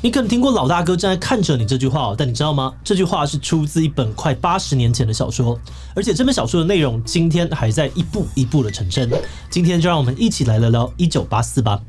你可能听过老大哥正在看着你这句话但你知道吗？这句话是出自一本快80年前的小说，而且这本小说的内容今天还在一步一步的成真。今天就让我们一起来聊聊1984吧。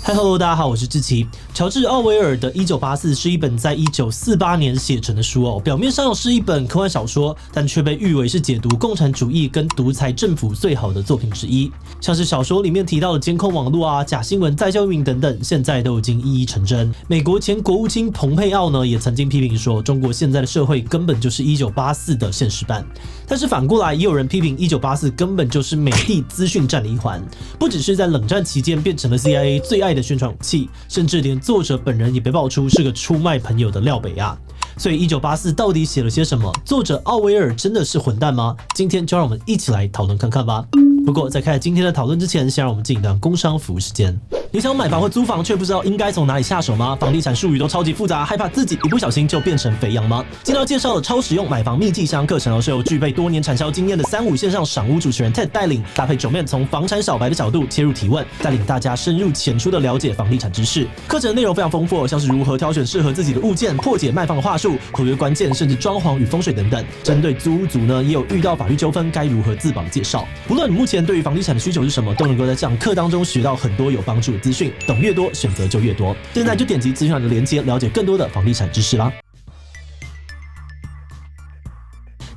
Hello， 大家好，我是志奇。乔治·奥威尔的《1984》是一本在1948年写成的书表面上是一本科幻小说，但却被誉为是解读共产主义跟独裁政府最好的作品之一。像是小说里面提到的监控网络假新闻、再教育名等等，现在都已经一一成真。美国前国务卿蓬佩奥呢，也曾经批评说，中国现在的社会根本就是1984的现实版。但是反过来，也有人批评1984根本就是美帝资讯战的一环，不只是在冷战期间变成了 CIA 最爱的宣传武器，甚至连作者本人也被爆出是个出卖朋友的廖北亚。所以1984到底写了些什么？作者奥威尔真的是混蛋吗？今天就让我们一起来讨论看看吧。不过在开始今天的讨论之前，先让我们进一段工商服务时间。你想买房或租房却不知道应该从哪里下手吗？房地产术语都超级复杂，害怕自己一不小心就变成肥羊吗？今天要介绍的超实用买房秘技箱课程是由具备多年产销经验的35线上赏屋主持人 Ted 带领，搭配9man从房产小白的角度切入提问，带领大家深入浅出的了解房地产知识。课程内容非常丰富，像是如何挑选适合自己的物件、破解卖方的话术、合约关键，甚至装潢与风水等等。针对租屋族呢，也有遇到法律纠纷该如何自保的介绍。不论你目前对于房地产的需求是什么，都能够在这堂课当中学到很多有帮助的资讯。懂越多，选择就越多。现在就点击资讯栏的连结，了解更多的房地产知识啦。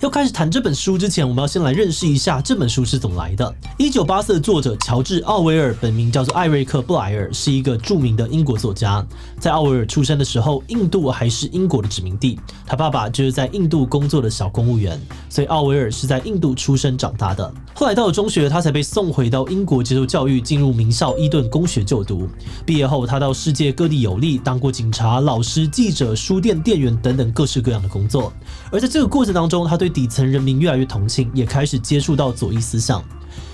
要开始谈这本书之前，我们要先来认识一下这本书是怎么来的。1984的作者乔治·奥威尔，本名叫做艾瑞克·布莱尔，是一个著名的英国作家。在奥威尔出生的时候，印度还是英国的殖民地，他爸爸就是在印度工作的小公务员，所以奥威尔是在印度出生长大的。后来到了中学，他才被送回到英国接受教育，进入名校伊顿公学就读。毕业后，他到世界各地游历，当过警察、老师、记者、书店店员等等各式各样的工作。而在这个过程当中，他对底层人民越来越同情，也开始接触到左翼思想。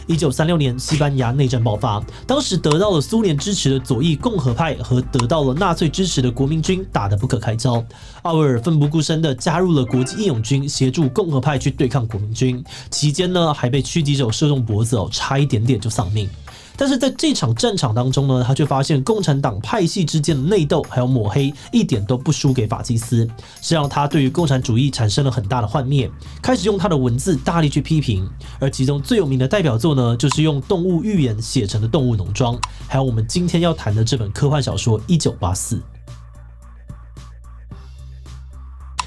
1936年，西班牙内战爆发，当时得到了苏联支持的左翼共和派和得到了纳粹支持的国民军打得不可开交。奥威尔奋不顾身地加入了国际义勇军，协助共和派去对抗国民军。期间呢，还被狙击手射中脖子差一点点就丧命。但是在这场战场当中呢，他却发现共产党派系之间的内斗还有抹黑一点都不输给法西斯，是让他对于共产主义产生了很大的幻灭，开始用他的文字大力去批评。而其中最有名的代表作呢，就是用动物寓言写成的《动物农庄》，还有我们今天要谈的这本科幻小说《1984》。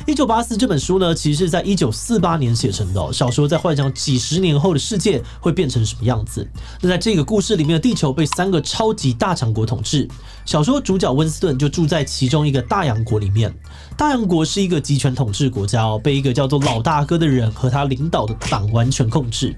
1984这本书呢，其实是在1948年写成的小说在幻想几十年后的世界会变成什么样子。那在这个故事里面的地球被3个超级大强国统治，小说主角温斯顿就住在其中一个大洋国里面。大洋国是一个集权统治国家被一个叫做老大哥的人和他领导的党完全控制。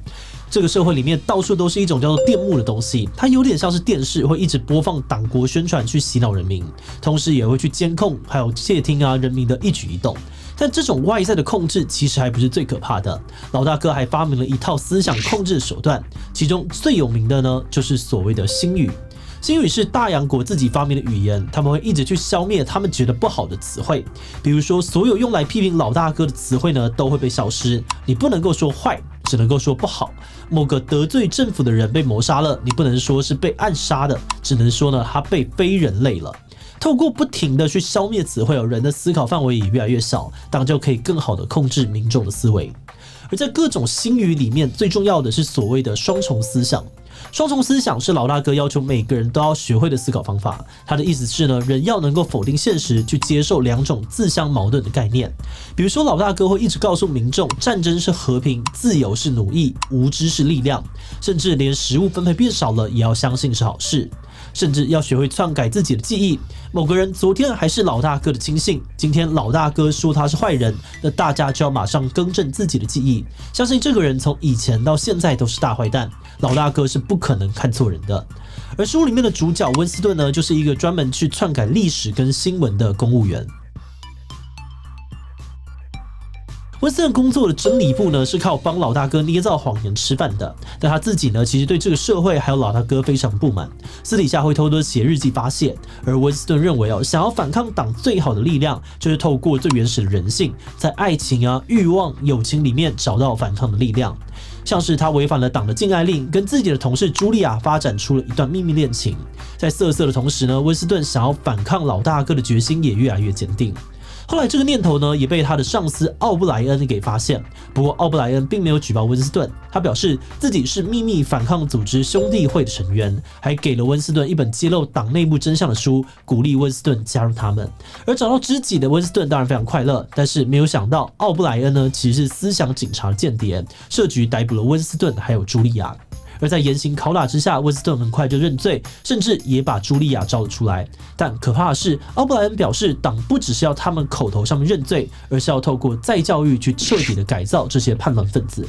这个社会里面到处都是一种叫做电幕的东西，它有点像是电视，会一直播放党国宣传去洗脑人民，同时也会去监控还有窃听人民的一举一动。但这种外在的控制其实还不是最可怕的，老大哥还发明了一套思想控制手段，其中最有名的呢，就是所谓的星语。星语是大洋国自己发明的语言，他们会一直去消灭他们觉得不好的词汇，比如说所有用来批评老大哥的词汇呢，都会被消失。你不能够说坏，只能够说不好。某个得罪政府的人被谋杀了，你不能说是被暗杀的，只能说呢他被非人类了。透过不停的去消灭词汇，人的思考范围也越来越小，当然就可以更好的控制民众的思维。而在各种星语里面，最重要的是所谓的双重思想。双重思想是老大哥要求每个人都要学会的思考方法。他的意思是呢，人要能够否定现实，去接受2种自相矛盾的概念。比如说，老大哥会一直告诉民众，战争是和平，自由是奴役，无知是力量，甚至连食物分配变少了，也要相信是好事。甚至要学会篡改自己的记忆。某个人昨天还是老大哥的亲信，今天老大哥说他是坏人，那大家就要马上更正自己的记忆，相信这个人从以前到现在都是大坏蛋，老大哥是不可能看错人的。而书里面的主角温斯顿呢，就是一个专门去篡改历史跟新闻的公务员。温斯顿工作的真理部呢，是靠帮老大哥捏造谎言吃饭的，但他自己呢，其实对这个社会还有老大哥非常不满，私底下会偷偷写日记发泄。而温斯顿认为想要反抗党最好的力量，就是透过最原始的人性，在爱情啊、欲望、友情里面找到反抗的力量。像是他违反了党的禁爱令，跟自己的同事茱莉亚发展出了一段秘密恋情。在色色的同时呢，温斯顿想要反抗老大哥的决心也越来越坚定。后来这个念头呢，也被他的上司奥布莱恩给发现。不过奥布莱恩并没有举报温斯顿，他表示自己是秘密反抗组织兄弟会的成员，还给了温斯顿一本揭露党内部真相的书，鼓励温斯顿加入他们。而找到知己的温斯顿当然非常快乐，但是没有想到奥布莱恩呢，其实是思想警察的间谍，设局逮捕了温斯顿还有茱莉亚。而在严刑拷打之下，温斯顿很快就认罪，甚至也把茱莉亚招了出来。但可怕的是，奥布莱恩表示，党不只是要他们口头上面认罪，而是要透过再教育去彻底的改造这些叛乱分子。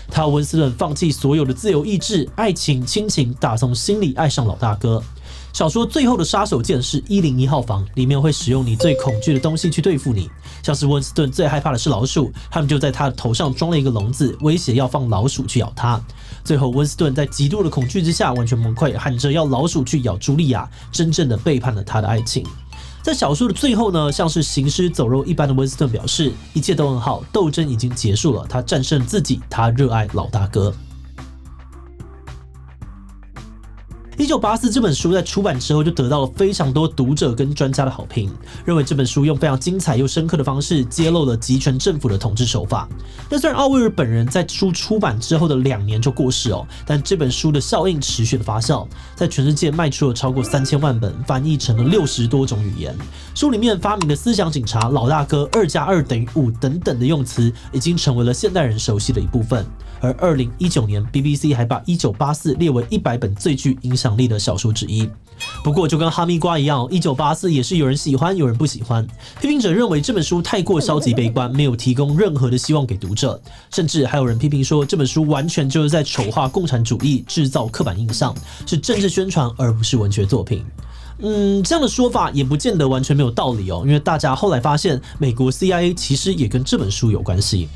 他要温斯顿放弃所有的自由意志、爱情、亲情，打从心里爱上老大哥。小说最后的杀手锏是101号房，里面会使用你最恐惧的东西去对付你，像是温斯顿最害怕的是老鼠，他们就在他的头上装了一个笼子，威胁要放老鼠去咬他。最后温斯顿在极度的恐惧之下完全崩溃，喊着要老鼠去咬茱莉亚，真正的背叛了他的爱情。在小说的最后呢，像是行尸走肉一般的温斯顿表示，一切都很好，斗争已经结束了，他战胜自己，他热爱老大哥。1984这本书在出版之后就得到了非常多读者跟专家的好评，认为这本书用非常精彩又深刻的方式揭露了集权政府的统治手法。那虽然奥威尔本人在书出版之后的2年就过世但这本书的效应持续的发酵，在全世界卖出了超过3000万本，翻译成了60多种语言。书里面发明的思想警察、老大哥、2+2等于5等等的用词，已经成为了现代人熟悉的一部分。而2019年 BBC 还把1984列为100本最具影响力的小说之一。不过就跟哈密瓜一样，1984也是有人喜欢有人不喜欢。批评者认为这本书太过消极悲观，没有提供任何的希望给读者，甚至还有人批评说这本书完全就是在丑化共产主义，制造刻板印象，是政治宣传而不是文学作品。这样的说法也不见得完全没有道理因为大家后来发现美国 CIA 其实也跟这本书有关系。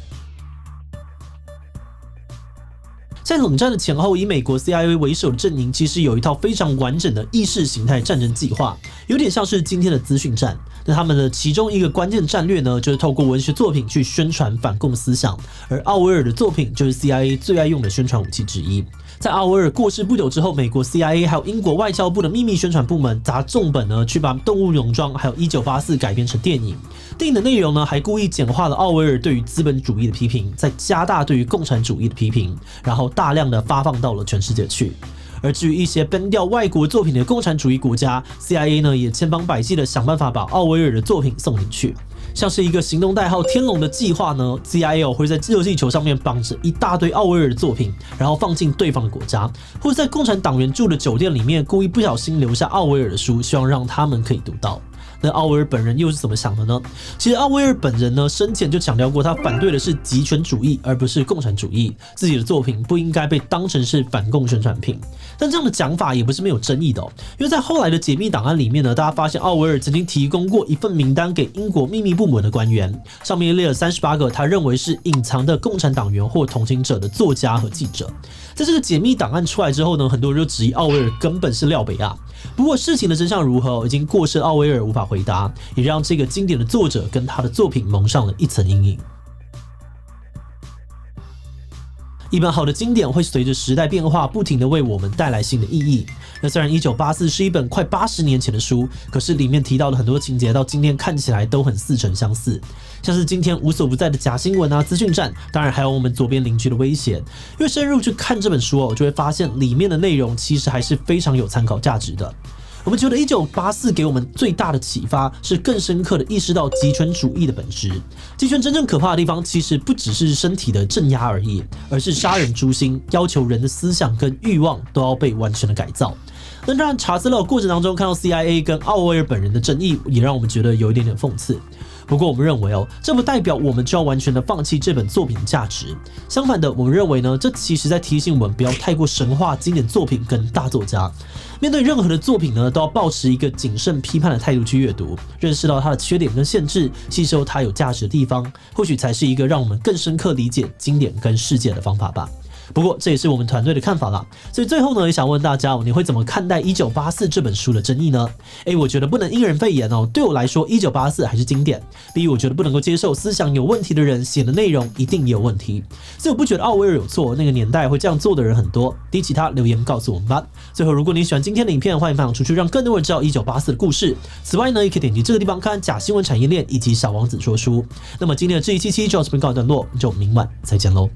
在冷战的前后，以美国 CIA 为首的阵营其实有一套非常完整的意识形态战争计划，有点像是今天的资讯战。那他们的其中一个关键战略呢，就是透过文学作品去宣传反共思想，而奥威尔的作品就是 CIA 最爱用的宣传武器之一。在奥威尔过世不久之后，美国 CIA 还有英国外交部的秘密宣传部门砸重本呢，去把《动物农庄》还有1984改编成电影。电影的内容呢，还故意简化了奥威尔对于资本主义的批评，再加大对于共产主义的批评，然后大量的发放到了全世界去。而至于一些崩掉外国作品的共产主义国家 ，CIA 呢也千方百计的想办法把奥威尔的作品送进去。像是一个行动代号天龙的计划呢 ，CIA 会在热气球上面绑着一大堆奥威尔的作品，然后放进对方的国家，或者在共产党员住的酒店里面故意不小心留下奥威尔的书，希望让他们可以读到。那奥威尔本人又是怎么想的呢？其实奥威尔本人呢，生前就强调过，他反对的是极权主义，而不是共产主义。自己的作品不应该被当成是反共宣传品。但这样的讲法也不是没有争议的因为在后来的解密档案里面呢，大家发现奥威尔曾经提供过一份名单给英国秘密部门的官员，上面列了38个他认为是隐藏的共产党员或同情者的作家和记者。在这个解密档案出来之后呢，很多人就质疑奥威尔根本是廖北亚。不过事情的真相如何，已经过世的奥威尔无法回答，也让这个经典的作者跟他的作品蒙上了一层阴影。一本好的经典会随着时代变化，不停地为我们带来新的意义。那虽然1984是一本快80年前的书，可是里面提到的很多情节到今天看起来都很似曾相似，像是今天无所不在的假新闻啊、资讯战，当然还有我们左边邻居的威胁。因为深入去看这本书就会发现里面的内容其实还是非常有参考价值的。我们觉得1984给我们最大的启发是更深刻的意识到极权主义的本质。极权真正可怕的地方其实不只是身体的镇压而已，而是杀人诛心，要求人的思想跟欲望都要被完全的改造。那当然查资料过程当中看到 CIA 跟奥威尔本人的争议，也让我们觉得有一点点讽刺。不不过我们认为这不代表我们就要完全的放弃这本作品的价值。相反的，我们认为呢，这其实在提醒我们不要太过神化经典作品跟大作家。面对任何的作品呢，都要保持一个谨慎批判的态度去阅读，认识到它的缺点跟限制，吸收它有价值的地方，或许才是一个让我们更深刻理解经典跟世界的方法吧。不过这也是我们团队的看法啦，所以最后呢，也想问大家，你会怎么看待1984这本书的争议呢？我觉得不能因人废言对我来说，1984还是经典。第一，我觉得不能够接受思想有问题的人写的内容一定也有问题，所以我不觉得奥威尔有错，那个年代会这样做的人很多。第其他留言告诉我们吧。最后，如果你喜欢今天的影片，欢迎分享出去，让更多人知道1984的故事。此外呢，也可以点击这个地方看假新闻产业链以及小王子说书。那么今天的这一期就到这边告一段落，就明晚再见喽。